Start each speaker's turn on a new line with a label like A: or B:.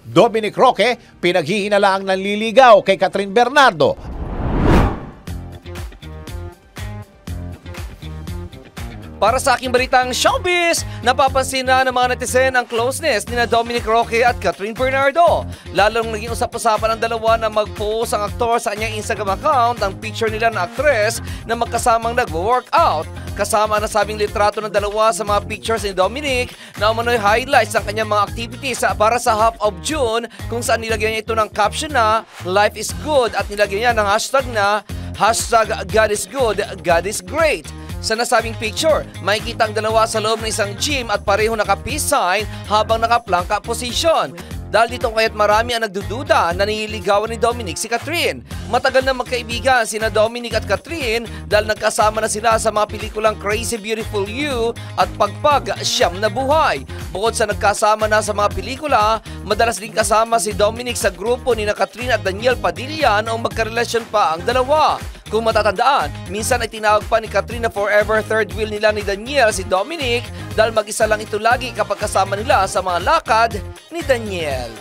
A: Dominic Roque, pinaghihinalaang nanliligaw kay Catherine Bernardo.
B: Para sa aking balitang showbiz, napapansin na ng mga netizen ang closeness ni Dominic Roque at Catherine Bernardo. Lalong naging usap-usapan ng dalawa na mag-post ang aktor sa kanyang Instagram account ang picture nila ng aktres na magkasamang nagwo-workout. Kasama na sabing litrato ng dalawa sa mga pictures ni Dominic na umano'y highlights ng kanyang mga activities para sa half of June kung saan nilagyan niya ito ng caption na "Life is good" at nilagyan niya ng hashtag na "God is good, God is great". Sa nasabing picture, makikita ang dalawa sa loob ng isang gym at pareho naka-peace sign habang naka-planka position. Dahil dito kaya't marami ang nagdududa na nililigawan ni Dominic si Catherine. Matagal na magkaibigan sina Dominic at Catherine dahil nagkasama na sila sa mga pelikulang Crazy Beautiful You at Pagpag Siyam na Buhay. Bukod sa nagkasama na sa mga pelikula, madalas din kasama si Dominic sa grupo ni Catherine at Daniel Padilla noong magkarelasyon pa ang dalawa. Kung matatandaan, minsan ay tinawag pa ni Catherine na forever third wheel nila ni Daniel si Dominic dahil mag-isa lang ito lagi kapag kasama nila sa mga lakad ni Daniel.